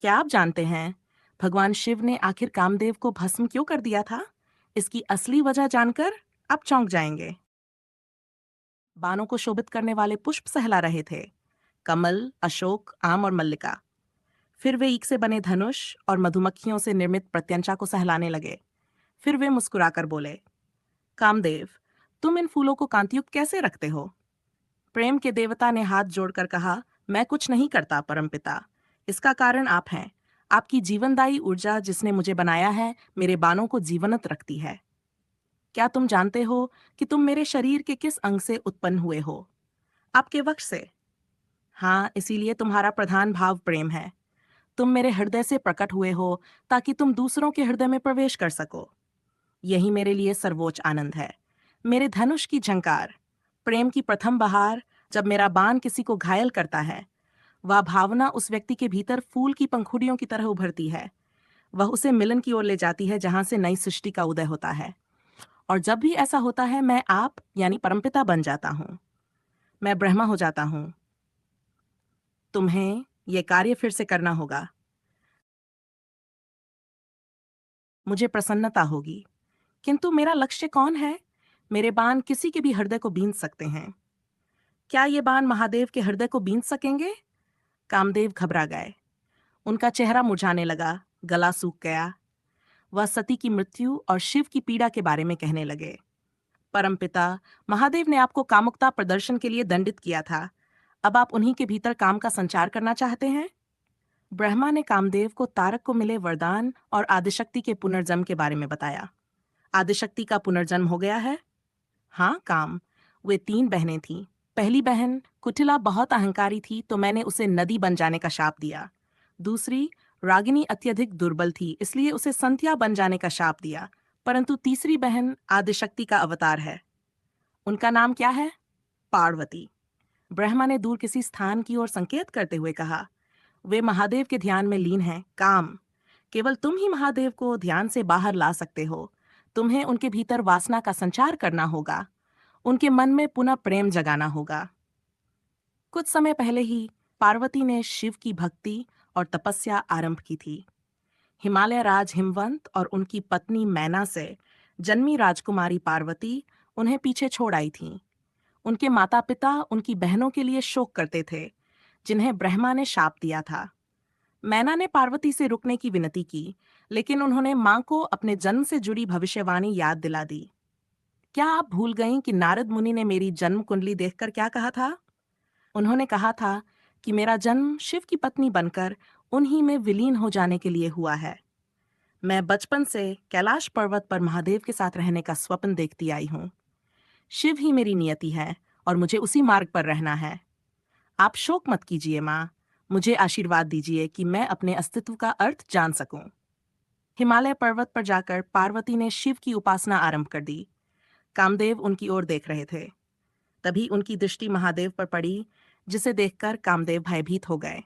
क्या आप जानते हैं भगवान शिव ने आखिर कामदेव को भस्म क्यों कर दिया था? इसकी असली वजह जानकर आप चौंक जाएंगे। बाणों को शोभित करने वाले पुष्प सहला रहे थे, कमल, अशोक, आम और मल्लिका। फिर वे ईख से बने धनुष और मधुमक्खियों से निर्मित प्रत्यंचा को सहलाने लगे। फिर वे मुस्कुराकर बोले, कामदेव, तुम इन फूलों को कांतियुक्त कैसे रखते हो? प्रेम के देवता ने हाथ जोड़कर कहा, मैं कुछ नहीं करता परमपिता। इसका कारण आप हैं। आपकी जीवनदायी ऊर्जा जिसने मुझे बनाया है, मेरे बाणों को जीवंत रखती है। क्या तुम जानते हो कि तुम मेरे शरीर के किस अंग से उत्पन्न हुए हो? आपके वक्ष से। हाँ, इसीलिए तुम्हारा प्रधान भाव प्रेम है। तुम मेरे हृदय से प्रकट हुए हो ताकि तुम दूसरों के हृदय में प्रवेश कर सको। यही मेरे लिए सर्वोच्च आनंद है। मेरे धनुष की झंकार, प्रेम की प्रथम बहार, जब मेरा बाण किसी को घायल करता है, वह भावना उस व्यक्ति के भीतर फूल की पंखुड़ियों की तरह उभरती है। वह उसे मिलन की ओर ले जाती है जहां से नई सृष्टि का उदय होता है। और जब भी ऐसा होता है, मैं आप यानी परमपिता बन जाता हूँ। मैं ब्रह्मा हो जाता हूँ। तुम्हें यह कार्य फिर से करना होगा। मुझे प्रसन्नता होगी। किंतु मेरा लक्ष्य कौन है? मेरे बाण किसी के भी हृदय को बींध सकते हैं। क्या ये बाण महादेव के हृदय को बींध सकेंगे? कामदेव घबरा गए। उनका चेहरा मुरझाने लगा, गला सूख गया। वह सती की मृत्यु और शिव की पीड़ा के बारे में कहने लगे। परमपिता, महादेव ने आपको कामुकता प्रदर्शन के लिए दंडित किया था। अब आप उन्हीं के भीतर काम का संचार करना चाहते हैं? ब्रह्मा ने कामदेव को तारक को मिले वरदान और आदिशक्ति के पुनर्जन्म के बारे में बताया। आदिशक्ति का पुनर्जन्म हो गया है? हाँ, काम। वे 3 बहनें थीं। पहली बहन कुटिला बहुत अहंकारी थी, तो मैंने उसे नदी बन जाने का शाप दिया। दूसरी रागिनी अत्यधिक दुर्बल थी, इसलिए उसे संध्या बन जाने का शाप दिया। परंतु तीसरी बहन आदिशक्ति का अवतार है। उनका नाम क्या है? पार्वती। ब्रह्मा ने दूर किसी स्थान की ओर संकेत करते हुए कहा, वे महादेव के ध्यान में लीन हैं। काम, केवल तुम ही महादेव को ध्यान से बाहर ला सकते हो। तुम्हें उनके भीतर वासना का संचार करना होगा। उनके मन में पुनः प्रेम जगाना होगा। कुछ समय पहले ही पार्वती ने शिव की भक्ति और तपस्या आरंभ की थी। हिमालय राज हिमवंत और उनकी पत्नी मैना से जन्मी राजकुमारी पार्वती उन्हें पीछे छोड़ आई थीं। उनके माता पिता उनकी बहनों के लिए शोक करते थे, जिन्हें ब्रह्मा ने शाप दिया था। मैना ने पार्वती से रुकने की विनती की, लेकिन उन्होंने मां को अपने जन्म से जुड़ी भविष्यवाणी याद दिला दी। क्या आप भूल गईं कि नारद मुनि ने मेरी जन्म कुंडली देखकर क्या कहा था? उन्होंने कहा था कि मेरा जन्म शिव की पत्नी बनकर उन्हीं में विलीन हो जाने के लिए हुआ है। मैं बचपन से कैलाश पर्वत पर महादेव के साथ रहने का स्वप्न देखती आई हूँ। शिव ही मेरी नियति है और मुझे उसी मार्ग पर रहना है। आप शोक मत कीजिए माँ, मुझे आशीर्वाद दीजिए कि मैं अपने अस्तित्व का अर्थ जान सकूं। हिमालय पर्वत पर जाकर पार्वती ने शिव की उपासना आरंभ कर दी। कामदेव उनकी ओर देख रहे थे। तभी उनकी दृष्टि महादेव पर पड़ी, जिसे देखकर कामदेव भयभीत हो गए।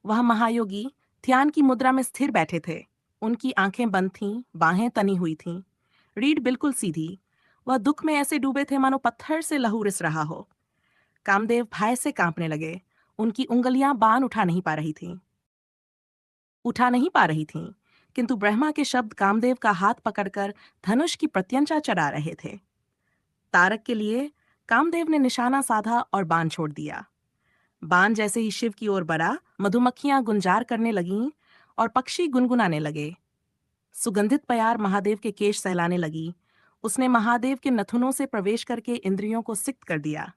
वह महायोगी ध्यान की मुद्रा में स्थिर बैठे थे। उनकी आंखें बंद थीं, बाहें तनी हुई थीं, रीढ़ बिल्कुल सीधी। वह दुख में ऐसे डूबे थे मानो पत्थर से लहू रिस रहा हो। कामदेव भय से कांपने लगे। उनकी उंगलियां बाण उठा नहीं पा रही थीं, किंतु ब्रह्मा के शब्द कामदेव का हाथ पकड़कर धनुष की प्रत्यंचा चढ़ा रहे थे। तारक के लिए कामदेव ने निशाना साधा और बाण छोड़ दिया। बाण जैसे ही शिव की ओर बढ़ा, मधुमक्खियां गुंजार करने लगीं और पक्षी गुनगुनाने लगे। सुगंधित प्यार महादेव के केश सहलाने लगी। उसने महादेव के नथुनों से प्रवेश करके इंद्रियों को सिक्त कर दिया।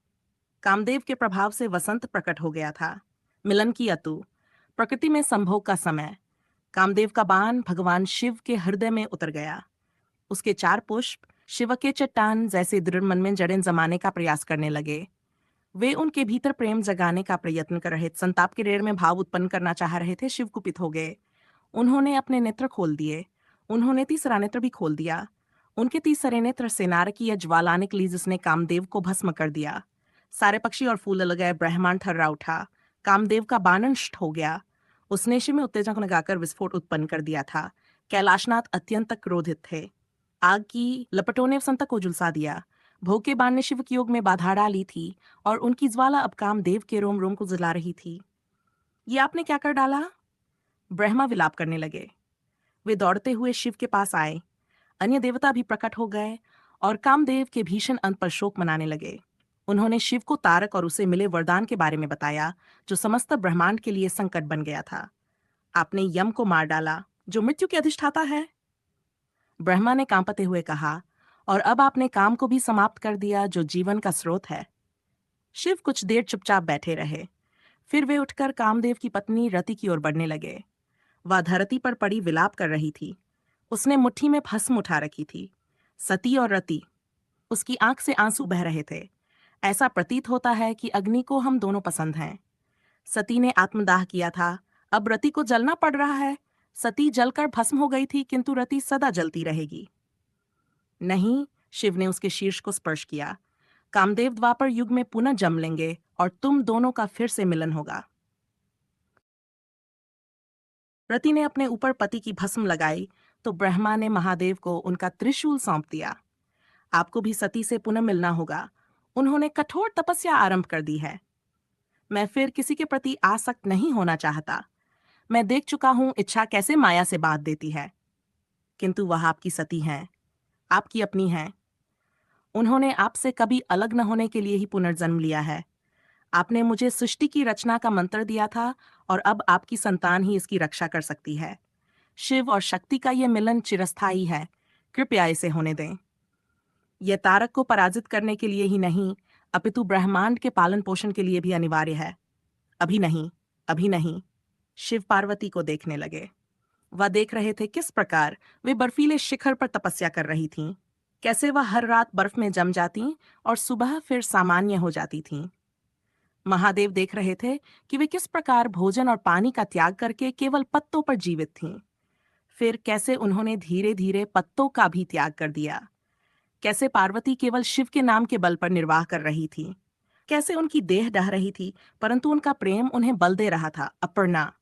कामदेव के प्रभाव से वसंत प्रकट हो गया था। मिलन की अतु, प्रकृति में संभोग का समय। कामदेव का बाण भगवान शिव के हृदय में उतर गया। उसके 4 पुष्प शिव के चट्टान जैसे दृढ़ मन में जड़ें जमाने का प्रयास करने लगे। वे उनके भीतर प्रेम जगाने का प्रयत्न कर रहे, संताप के रेड़ में भाव उत्पन्न करना चाह रहे थे। शिव कुपित हो गए। उन्होंने अपने नेत्र खोल दिए। उन्होंने तीसरा नेत्र भी खोल दिया। उनके तीसरे नेत्र से नारकीय ज्वाला निकली, जिसने कामदेव को भस्म कर दिया। सारे पक्षी और फूल लग गए, ब्रह्मांड थर्रा उठा। कामदेव का बाण नष्ट हो गया। उसने शिव में उत्तेजक लगाकर विस्फोट उत्पन्न कर दिया था। कैलाशनाथ अत्यंत क्रोधित थे। आग की लपटों ने वसंत को झुलसा दिया। भोग के बाण ने शिव के योग में बाधा डाली थी और उनकी ज्वाला अब कामदेव के रोम रोम को जला रही थी। ये आपने क्या कर डाला? ब्रह्मा विलाप करने लगे। वे दौड़ते हुए शिव के पास आए। अन्य देवता भी प्रकट हो गए और कामदेव के भीषण अंत पर शोक मनाने लगे। उन्होंने शिव को तारक और उसे मिले वरदान के बारे में बताया, जो समस्त ब्रह्मांड के लिए संकट बन गया था। आपने यम को मार डाला, जो मृत्यु के अधिष्ठाता है। ब्रह्मा ने कांपते हुए कहा, और अब आपने काम को भी समाप्त कर दिया, जो जीवन का स्रोत है। शिव कुछ देर चुपचाप बैठे रहे। फिर वे उठकर कामदेव की पत्नी रति की ओर बढ़ने लगे। वह धरती पर पड़ी विलाप कर रही थी। उसने मुट्ठी में भस्म उठा रखी थी। सती और रति, उसकी आंख से आंसू बह रहे थे। ऐसा प्रतीत होता है कि अग्नि को हम दोनों पसंद हैं। सती ने आत्मदाह किया था, अब रति को जलना पड़ रहा है। सती जलकर भस्म हो गई थी, किंतु रति सदा जलती रहेगी। नहीं, शिव ने उसके शीर्ष को स्पर्श किया। कामदेव द्वापर युग में पुनः जम लेंगे और तुम दोनों का फिर से मिलन होगा। रति ने अपने ऊपर पति की भस्म लगाई तो ब्रह्मा ने महादेव को उनका त्रिशूल सौंप दिया। आपको भी सती से पुनः मिलना होगा। उन्होंने कठोर तपस्या आरंभ कर दी है। मैं फिर किसी के प्रति आसक्त नहीं होना चाहता। मैं देख चुका हूं इच्छा कैसे माया से बांध देती है। किंतु वह आपकी सती हैं, आपकी अपनी हैं। उन्होंने आपसे कभी अलग न होने के लिए ही पुनर्जन्म लिया है। आपने मुझे सृष्टि की रचना का मंत्र दिया था और अब आपकी संतान ही इसकी रक्षा कर सकती है। शिव और शक्ति का यह मिलन चिरस्थायी है। कृपया इसे होने दें। यह तारक को पराजित करने के लिए ही नहीं, अपितु ब्रह्मांड के पालन पोषण के लिए भी अनिवार्य है। अभी नहीं, अभी नहीं। शिव पार्वती को देखने लगे। वह देख रहे थे किस प्रकार वे बर्फीले शिखर पर तपस्या कर रही थीं। कैसे वह हर रात बर्फ में जम जाती और सुबह फिर सामान्य हो जाती थीं। महादेव देख रहे थे कि वे किस प्रकार भोजन और पानी का त्याग करके केवल पत्तों पर जीवित थीं। फिर कैसे उन्होंने धीरे धीरे पत्तों का भी त्याग कर दिया। कैसे पार्वती केवल शिव के नाम के बल पर निर्वाह कर रही थी। कैसे उनकी देह ढह रही थी, परंतु उनका प्रेम उन्हें बल दे रहा था। अपर्णा।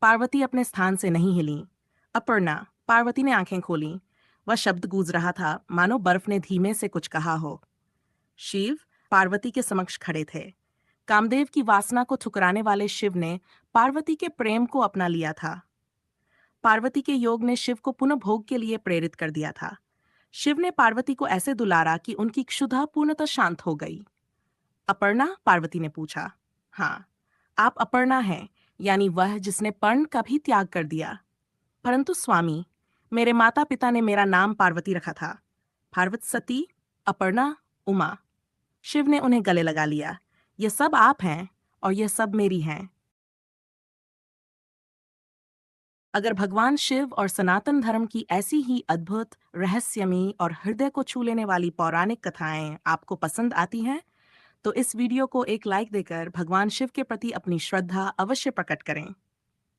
पार्वती अपने स्थान से नहीं हिली। अपर्णा। पार्वती ने आंखें खोलीं। वह शब्द गूंज रहा था, मानो बर्फ ने धीमे से कुछ कहा हो। शिव पार्वती के समक्ष खड़े थे। कामदेव की वासना को ठुकराने वाले शिव ने पार्वती के प्रेम को अपना लिया था। पार्वती के योग ने शिव को पुनः भोग के लिए प्रेरित कर दिया था। शिव ने पार्वती को ऐसे दुलारा कि उनकी क्षुधा पूर्णतः शांत हो गई। अपर्णा? पार्वती ने पूछा। हाँ, आप अपर्णा हैं, यानी वह जिसने पर्ण का भी त्याग कर दिया। परंतु स्वामी, मेरे माता पिता ने मेरा नाम पार्वती रखा था। पार्वत सती, अपर्णा, उमा। शिव ने उन्हें गले लगा लिया। ये सब आप हैं और ये सब मेरी हैं। अगर भगवान शिव और सनातन धर्म की ऐसी ही अद्भुत, रहस्यमयी और हृदय को छू लेने वाली पौराणिक कथाएं आपको पसंद आती हैं, तो इस वीडियो को एक लाइक देकर भगवान शिव के प्रति अपनी श्रद्धा अवश्य प्रकट करें।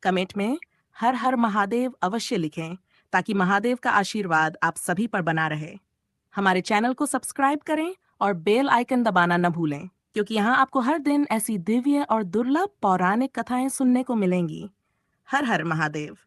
कमेंट में हर हर महादेव अवश्य लिखें, ताकि महादेव का आशीर्वाद आप सभी पर बना रहे। हमारे चैनल को सब्सक्राइब करें और बेल आइकन दबाना न भूलें, क्योंकि यहाँ आपको हर दिन ऐसी दिव्य और दुर्लभ पौराणिक कथाएं सुनने को मिलेंगी। हर हर महादेव।